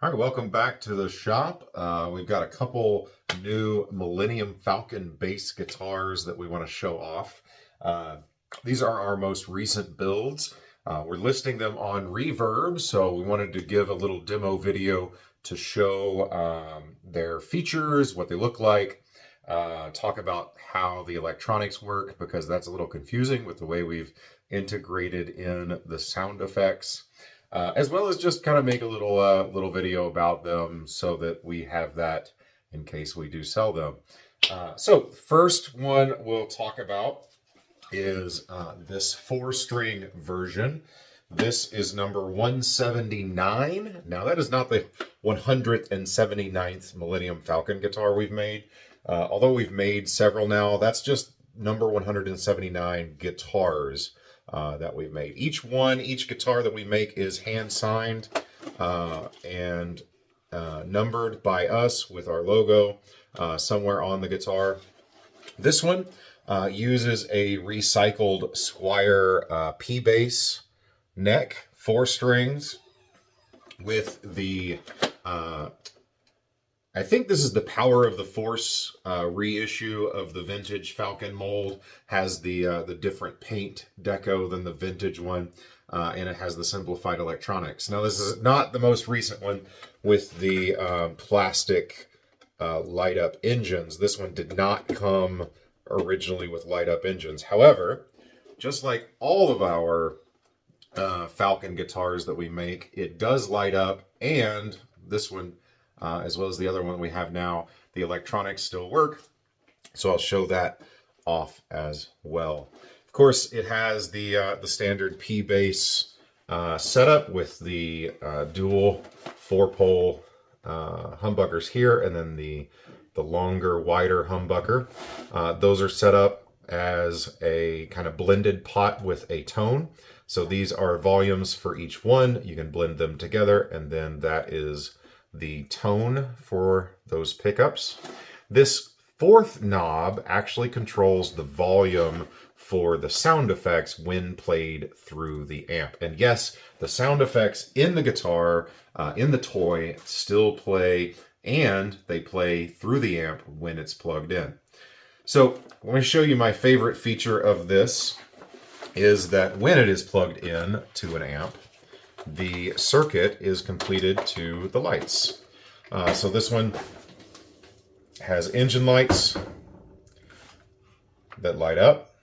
All right, welcome back to the shop. We've got a couple new Millennium Falcon bass guitars that we want to show off. These are our most recent builds. We're listing them on Reverb, so we wanted to give a little demo video to show their features, what they look like, talk about how the electronics work, because that's a little confusing with the way we've integrated in the sound effects. As well as just kind of make a little video about them so that we have that in case we do sell them. So first one we'll talk about is this 4-string version. This is number 179. Now that is not the 179th Millennium Falcon guitar we've made. Although we've made several now, that's just number 179 guitars that we've made. Each guitar that we make is hand signed and numbered by us with our logo somewhere on the guitar. This one uses a recycled Squire P bass neck, 4 strings with the I think this is the Power of the Force reissue of the vintage Falcon mold. Has the different paint deco than the vintage one, and it has the simplified electronics. Now this is not the most recent one with the plastic light up engines. This one did not come originally with light up engines. However, just like all of our Falcon guitars that we make, it does light up, and this one, as well as the other one we have now, the electronics still work. So I'll show that off as well. Of course, it has the standard P bass setup with the dual 4-pole humbuckers here, and then the longer, wider humbucker. Those are set up as a kind of blended pot with a tone. So these are volumes for each one. You can blend them together, and then that is the tone for those pickups. This 4th knob actually controls the volume for the sound effects when played through the amp. And yes, the sound effects in the guitar, in the toy, still play, and they play through the amp when it's plugged in. So let me show you my favorite feature of this is that when it is plugged in to an amp, the circuit is completed to the lights. So this one has engine lights that light up,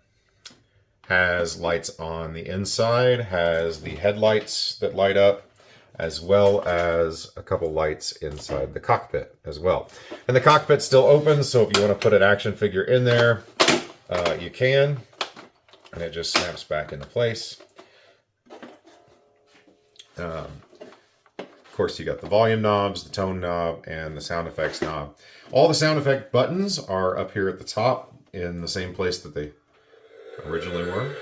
has lights on the inside, has the headlights that light up, as well as a couple lights inside the cockpit as well. And the cockpit's still open, so if you want to put an action figure in there, you can, and it just snaps back into place. Of course, you got the volume knobs, the tone knob, and the sound effects knob. All the sound effect buttons are up here at the top in the same place that they originally were.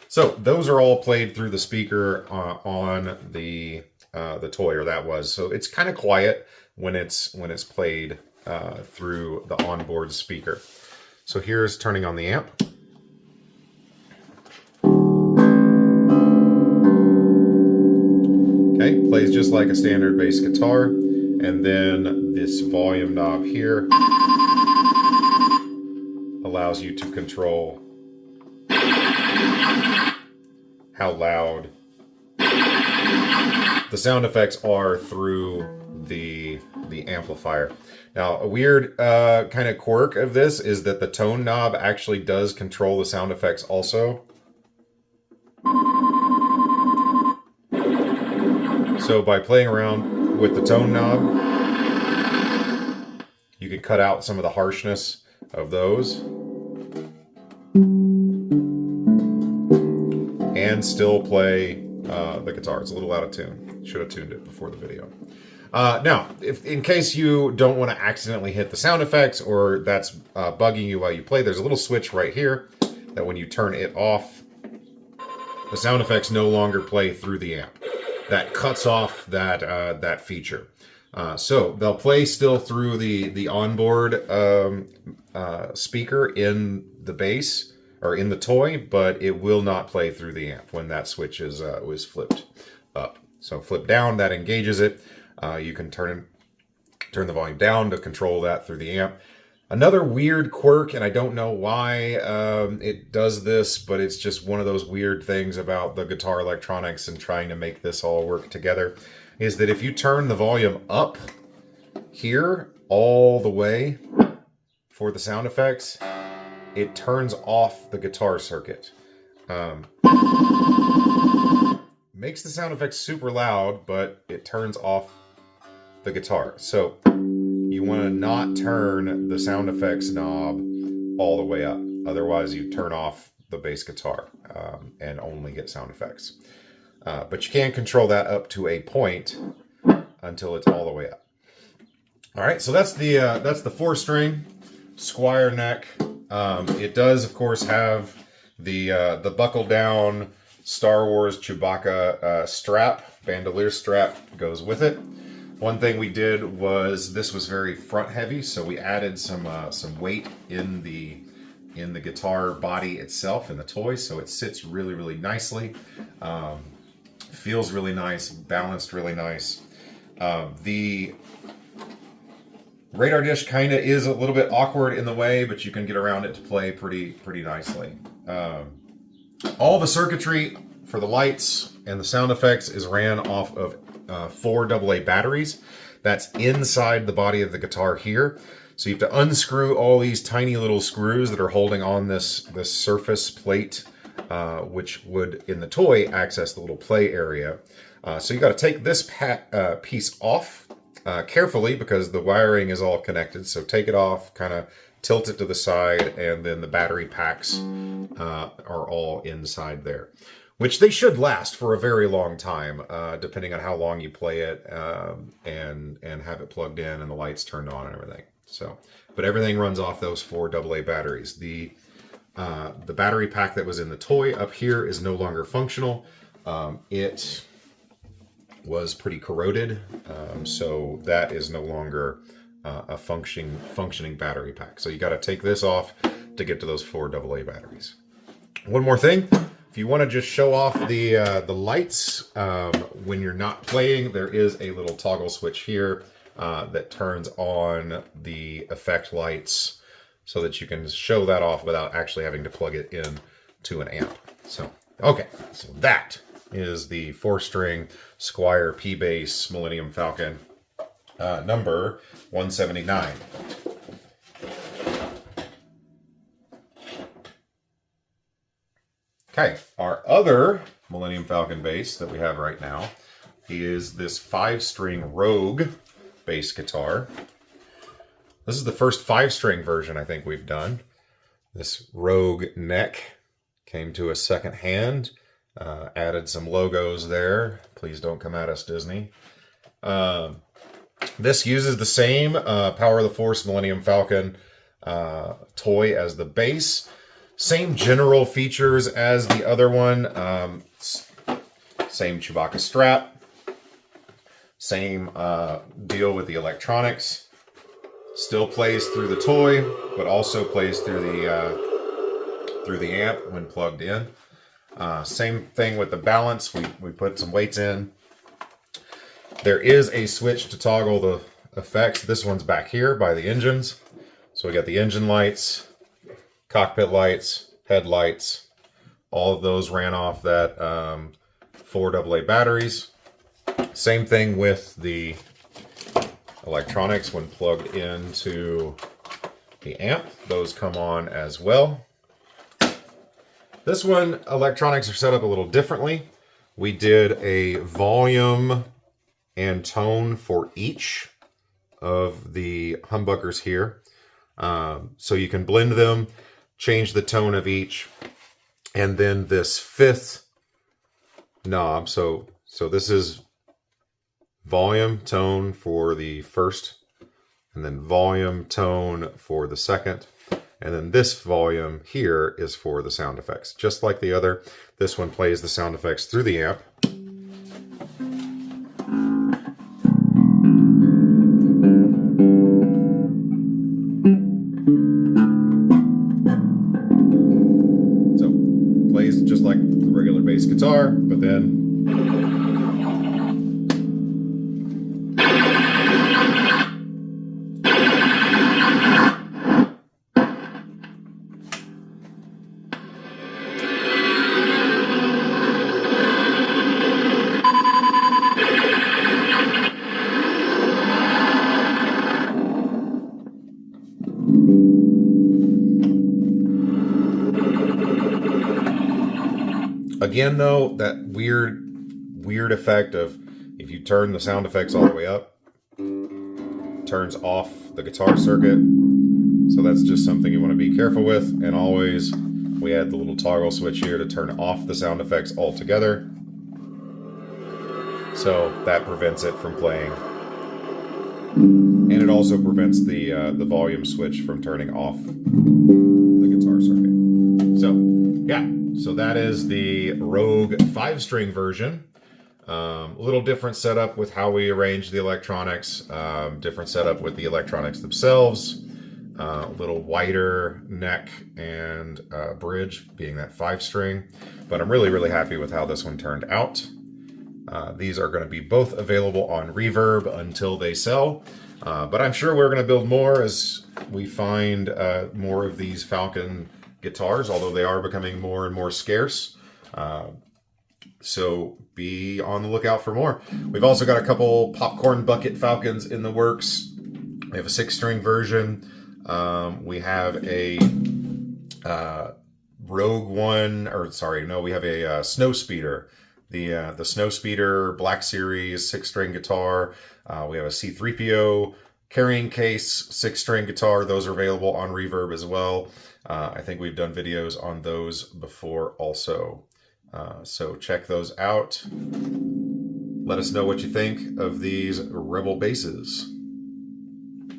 So those are all played through the speaker on the toy, or that was. So it's kind of quiet when it's played through the onboard speaker. So here's turning on the amp. Okay, plays just like a standard bass guitar. And then this volume knob here allows you to control how loud the sound effects are through the amplifier. Now, a weird kind of quirk of this is that the tone knob actually does control the sound effects also. So by playing around with the tone knob, you can cut out some of the harshness of those and still play the guitar. It's a little out of tune. Should have tuned it before the video. Now, in case you don't want to accidentally hit the sound effects, or that's bugging you while you play, there's a little switch right here that when you turn it off, the sound effects no longer play through the amp. That cuts off that feature. So they'll play still through the onboard speaker in the bass or in the toy, but it will not play through the amp when that switch is flipped up. So flip down, that engages it. You can turn the volume down to control that through the amp. Another weird quirk, and I don't know why it does this, but it's just one of those weird things about the guitar electronics and trying to make this all work together, is that if you turn the volume up here all the way for the sound effects, it turns off the guitar circuit. Makes the sound effects super loud, but it turns off the guitar. So you want to not turn the sound effects knob all the way up. Otherwise, you turn off the bass guitar and only get sound effects. But you can control that up to a point until it's all the way up. All right, so that's the 4-string Squire neck. It does, of course, have the buckle down Star Wars Chewbacca strap, bandolier strap goes with it. One thing we did was, this was very front heavy, so we added some weight in the guitar body itself, in the toy, so it sits really, really nicely. Feels really nice, balanced really nice. The radar dish kind of is a little bit awkward in the way, but you can get around it to play pretty nicely. All the circuitry for the lights and the sound effects is ran off of 4 AA batteries. That's inside the body of the guitar here. So you have to unscrew all these tiny little screws that are holding on this surface plate, which would, in the toy, access the little play area. So you got to take this piece off carefully because the wiring is all connected. So take it off, kind of tilt it to the side, and then the battery packs are all inside there, which they should last for a very long time, depending on how long you play it and have it plugged in and the lights turned on and everything. So, but everything runs off those 4 AA batteries. The battery pack that was in the toy up here is no longer functional. It was pretty corroded, so that is no longer a functioning battery pack. So you got to take this off to get to those 4 AA batteries. One more thing. If you want to just show off the lights when you're not playing, there is a little toggle switch here that turns on the effect lights so that you can show that off without actually having to plug it in to an amp. So, okay, so that is the 4-string Squire P-Bass Millennium Falcon number 179. Okay, our other Millennium Falcon bass that we have right now is this 5-string Rogue bass guitar. This is the first 5-string version I think we've done. This Rogue neck came to us second hand. Added some logos there. Please don't come at us, Disney. This uses the same Power of the Force Millennium Falcon toy as the bass. Same general features as the other one. Same Chewbacca strap. Same deal with the electronics. Still plays through the toy, but also plays through the amp when plugged in. Same thing with the balance. We put some weights in. There is a switch to toggle the effects. This one's back here by the engines. So we got the engine lights, cockpit lights, headlights. All of those ran off that 4 AA batteries. Same thing with the electronics when plugged into the amp. Those come on as well. This one, electronics are set up a little differently. We did a volume and tone for each of the humbuckers here. So you can blend them, change the tone of each, and then this 5th knob. So this is volume, tone for the first, and then volume, tone for the second. And then this volume here is for the sound effects. Just like the other, this one plays the sound effects through the amp. guitar, but then again, though, that weird effect of if you turn the sound effects all the way up, turns off the guitar circuit. So that's just something you want to be careful with. And always, we add the little toggle switch here to turn off the sound effects altogether. So that prevents it from playing. And it also prevents the volume switch from turning off the guitar circuit. So, yeah. So that is the Rogue 5-string version. A little different setup with how we arrange the electronics. Different setup with the electronics themselves. A little wider neck and bridge, being that 5-string. But I'm really happy with how this one turned out. These are going to be both available on Reverb until they sell. But I'm sure we're going to build more as we find more of these Falcon guitars, although they are becoming more and more scarce. So be on the lookout for more. We've also got a couple popcorn bucket Falcons in the works. We have a 6-string version. We have a Rogue one, or sorry, no, we have a Snow Speeder. The Snow Speeder Black Series 6-string guitar. We have a C-3PO carrying case 6-string guitar. Those are available on Reverb as well. I think we've done videos on those before also. So check those out. Let us know what you think of these Rebel basses.